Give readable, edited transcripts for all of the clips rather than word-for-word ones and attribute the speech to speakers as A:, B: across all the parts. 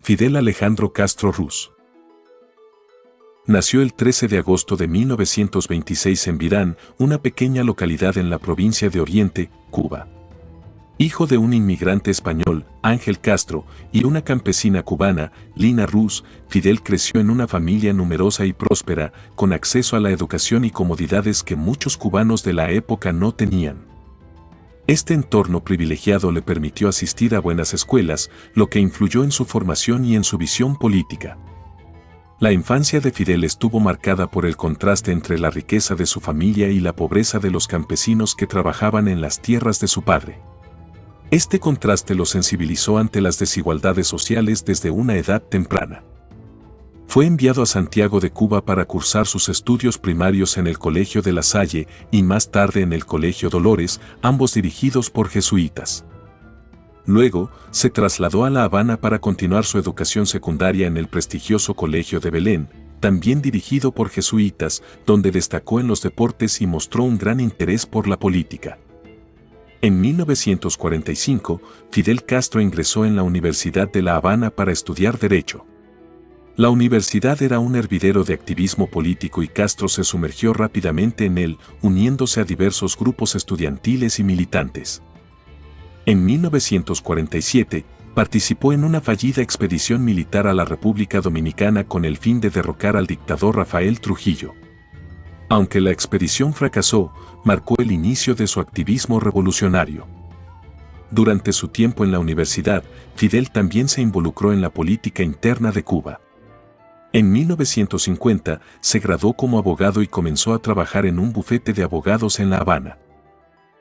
A: Fidel Alejandro Castro Ruz. Nació el 13 de agosto de 1926 en Virán, una pequeña localidad en la provincia de Oriente, Cuba. Hijo de un inmigrante español, Ángel Castro, y una campesina cubana, Lina Ruz, Fidel creció en una familia numerosa y próspera, con acceso a la educación y comodidades que muchos cubanos de la época no tenían. Este entorno privilegiado le permitió asistir a buenas escuelas, lo que influyó en su formación y en su visión política. La infancia de Fidel estuvo marcada por el contraste entre la riqueza de su familia y la pobreza de los campesinos que trabajaban en las tierras de su padre. Este contraste lo sensibilizó ante las desigualdades sociales desde una edad temprana. Fue enviado a Santiago de Cuba para cursar sus estudios primarios en el Colegio de La Salle y más tarde en el Colegio Dolores, ambos dirigidos por jesuitas. Luego, se trasladó a La Habana para continuar su educación secundaria en el prestigioso Colegio de Belén, también dirigido por jesuitas, donde destacó en los deportes y mostró un gran interés por la política. En 1945, Fidel Castro ingresó en la Universidad de La Habana para estudiar Derecho. La universidad era un hervidero de activismo político y Castro se sumergió rápidamente en él, uniéndose a diversos grupos estudiantiles y militantes. En 1947, participó en una fallida expedición militar a la República Dominicana con el fin de derrocar al dictador Rafael Trujillo. Aunque la expedición fracasó, marcó el inicio de su activismo revolucionario. Durante su tiempo en la universidad, Fidel también se involucró en la política interna de Cuba. En 1950, se graduó como abogado y comenzó a trabajar en un bufete de abogados en La Habana.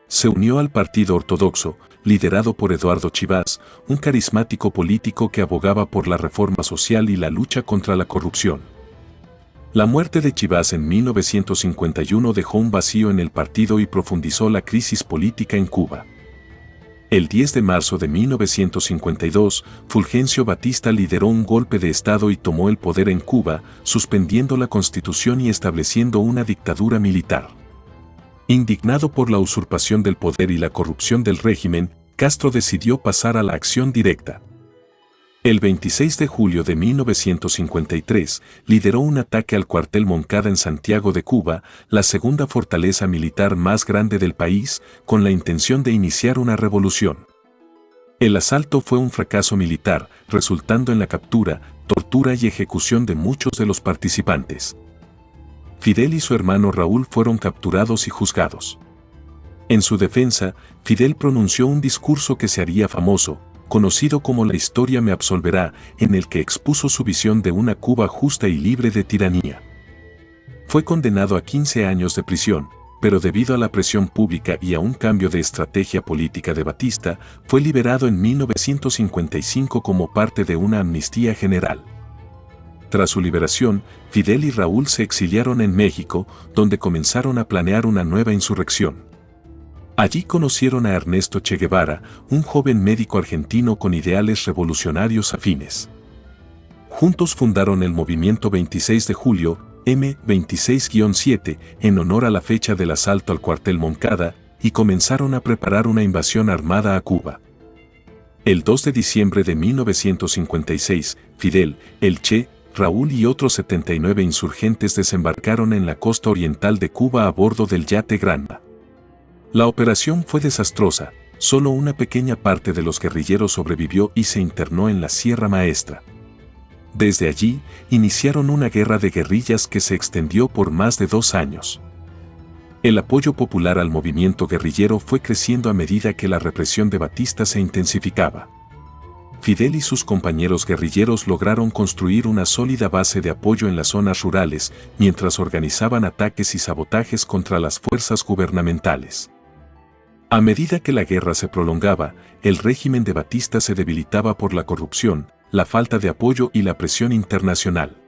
A: Se unió al Partido Ortodoxo, liderado por Eduardo Chivas, un carismático político que abogaba por la reforma social y la lucha contra la corrupción. La muerte de Chivas en 1951 dejó un vacío en el partido y profundizó la crisis política en Cuba. El 10 de marzo de 1952, Fulgencio Batista lideró un golpe de Estado y tomó el poder en Cuba, suspendiendo la Constitución y estableciendo una dictadura militar. Indignado por la usurpación del poder y la corrupción del régimen, Castro decidió pasar a la acción directa. El 26 de julio de 1953, lideró un ataque al cuartel Moncada en Santiago de Cuba, la segunda fortaleza militar más grande del país, con la intención de iniciar una revolución. El asalto fue un fracaso militar, resultando en la captura, tortura y ejecución de muchos de los participantes. Fidel y su hermano Raúl fueron capturados y juzgados. En su defensa, Fidel pronunció un discurso que se haría famoso, conocido como La historia me absolverá, en el que expuso su visión de una Cuba justa y libre de tiranía. Fue condenado a 15 años de prisión, pero debido a la presión pública y a un cambio de estrategia política de Batista, fue liberado en 1955 como parte de una amnistía general. Tras su liberación, Fidel y Raúl se exiliaron en México, donde comenzaron a planear una nueva insurrección. Allí conocieron a Ernesto Che Guevara, un joven médico argentino con ideales revolucionarios afines. Juntos fundaron el movimiento 26 de julio, M26-7, en honor a la fecha del asalto al cuartel Moncada, y comenzaron a preparar una invasión armada a Cuba. El 2 de diciembre de 1956, Fidel, el Che, Raúl y otros 79 insurgentes desembarcaron en la costa oriental de Cuba a bordo del yate Granma. La operación fue desastrosa, solo una pequeña parte de los guerrilleros sobrevivió y se internó en la Sierra Maestra. Desde allí, iniciaron una guerra de guerrillas que se extendió por más de 2 años. El apoyo popular al movimiento guerrillero fue creciendo a medida que la represión de Batista se intensificaba. Fidel y sus compañeros guerrilleros lograron construir una sólida base de apoyo en las zonas rurales, mientras organizaban ataques y sabotajes contra las fuerzas gubernamentales. A medida que la guerra se prolongaba, el régimen de Batista se debilitaba por la corrupción, la falta de apoyo y la presión internacional.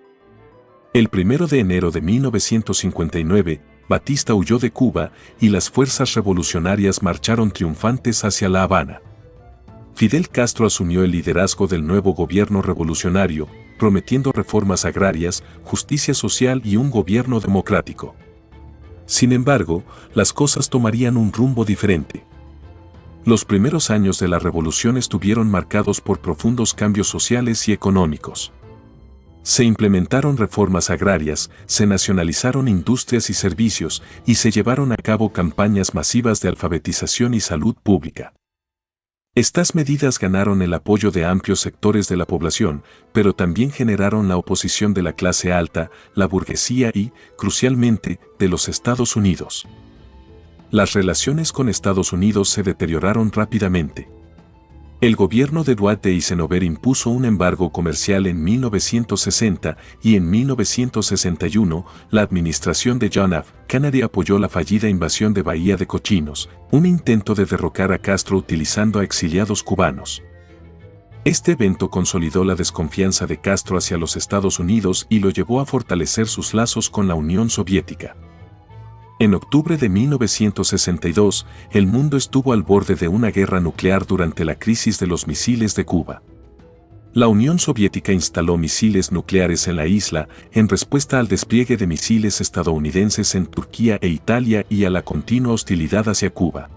A: El 1 de enero de 1959, Batista huyó de Cuba y las fuerzas revolucionarias marcharon triunfantes hacia La Habana. Fidel Castro asumió el liderazgo del nuevo gobierno revolucionario, prometiendo reformas agrarias, justicia social y un gobierno democrático. Sin embargo, las cosas tomarían un rumbo diferente. Los primeros años de la revolución estuvieron marcados por profundos cambios sociales y económicos. Se implementaron reformas agrarias, se nacionalizaron industrias y servicios, y se llevaron a cabo campañas masivas de alfabetización y salud pública. Estas medidas ganaron el apoyo de amplios sectores de la población, pero también generaron la oposición de la clase alta, la burguesía y, crucialmente, de los Estados Unidos. Las relaciones con Estados Unidos se deterioraron rápidamente. El gobierno de Dwight Eisenhower impuso un embargo comercial en 1960 y en 1961 la administración de John F. Kennedy apoyó la fallida invasión de Bahía de Cochinos, un intento de derrocar a Castro utilizando a exiliados cubanos. Este evento consolidó la desconfianza de Castro hacia los Estados Unidos y lo llevó a fortalecer sus lazos con la Unión Soviética. En octubre de 1962, el mundo estuvo al borde de una guerra nuclear durante la crisis de los misiles de Cuba. La Unión Soviética instaló misiles nucleares en la isla en respuesta al despliegue de misiles estadounidenses en Turquía e Italia y a la continua hostilidad hacia Cuba.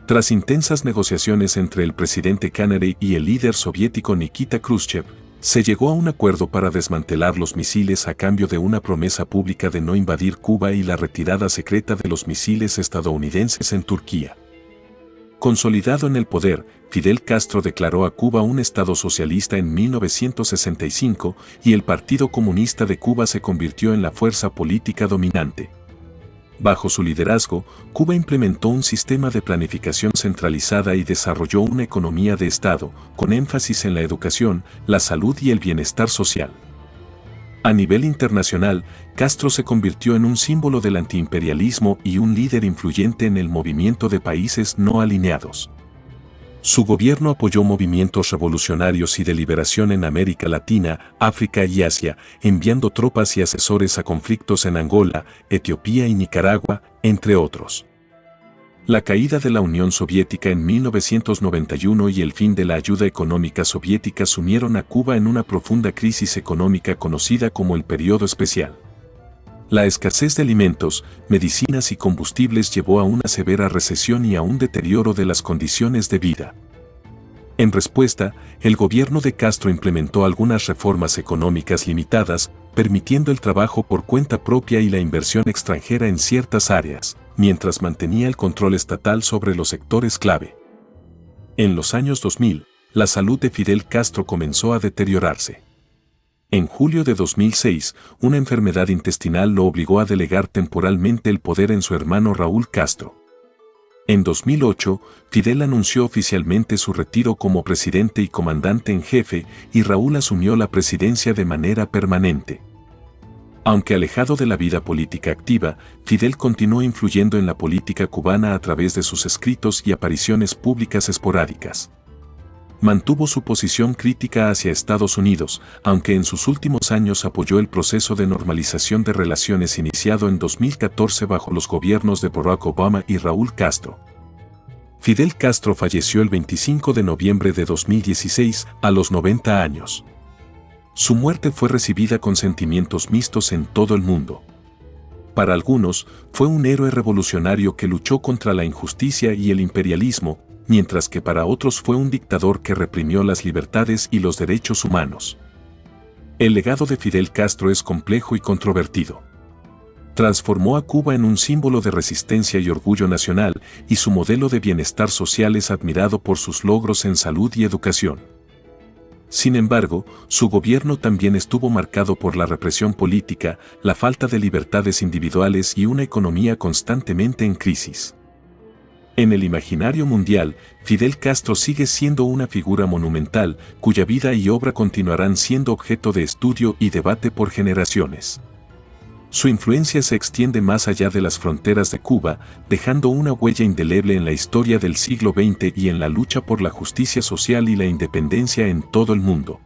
A: Tras intensas negociaciones entre el presidente Kennedy y el líder soviético Nikita Khrushchev, se llegó a un acuerdo para desmantelar los misiles a cambio de una promesa pública de no invadir Cuba y la retirada secreta de los misiles estadounidenses en Turquía. Consolidado en el poder, Fidel Castro declaró a Cuba un estado socialista en 1965 y el Partido Comunista de Cuba se convirtió en la fuerza política dominante. Bajo su liderazgo, Cuba implementó un sistema de planificación centralizada y desarrolló una economía de Estado, con énfasis en la educación, la salud y el bienestar social. A nivel internacional, Castro se convirtió en un símbolo del antiimperialismo y un líder influyente en el movimiento de países no alineados. Su gobierno apoyó movimientos revolucionarios y de liberación en América Latina, África y Asia, enviando tropas y asesores a conflictos en Angola, Etiopía y Nicaragua, entre otros. La caída de la Unión Soviética en 1991 y el fin de la ayuda económica soviética sumieron a Cuba en una profunda crisis económica conocida como el Período Especial. La escasez de alimentos, medicinas y combustibles llevó a una severa recesión y a un deterioro de las condiciones de vida. En respuesta, el gobierno de Castro implementó algunas reformas económicas limitadas, permitiendo el trabajo por cuenta propia y la inversión extranjera en ciertas áreas, mientras mantenía el control estatal sobre los sectores clave. En los años 2000, la salud de Fidel Castro comenzó a deteriorarse. En julio de 2006, una enfermedad intestinal lo obligó a delegar temporalmente el poder en su hermano Raúl Castro. En 2008, Fidel anunció oficialmente su retiro como presidente y comandante en jefe, y Raúl asumió la presidencia de manera permanente. Aunque alejado de la vida política activa, Fidel continuó influyendo en la política cubana a través de sus escritos y apariciones públicas esporádicas. Mantuvo su posición crítica hacia Estados Unidos, aunque en sus últimos años apoyó el proceso de normalización de relaciones iniciado en 2014 bajo los gobiernos de Barack Obama y Raúl Castro. Fidel Castro falleció el 25 de noviembre de 2016, a los 90 años. Su muerte fue recibida con sentimientos mixtos en todo el mundo. Para algunos, fue un héroe revolucionario que luchó contra la injusticia y el imperialismo, mientras que para otros fue un dictador que reprimió las libertades y los derechos humanos. El legado de Fidel Castro es complejo y controvertido. Transformó a Cuba en un símbolo de resistencia y orgullo nacional, y su modelo de bienestar social es admirado por sus logros en salud y educación. Sin embargo, su gobierno también estuvo marcado por la represión política, la falta de libertades individuales y una economía constantemente en crisis. En el imaginario mundial, Fidel Castro sigue siendo una figura monumental, cuya vida y obra continuarán siendo objeto de estudio y debate por generaciones. Su influencia se extiende más allá de las fronteras de Cuba, dejando una huella indeleble en la historia del siglo XX y en la lucha por la justicia social y la independencia en todo el mundo.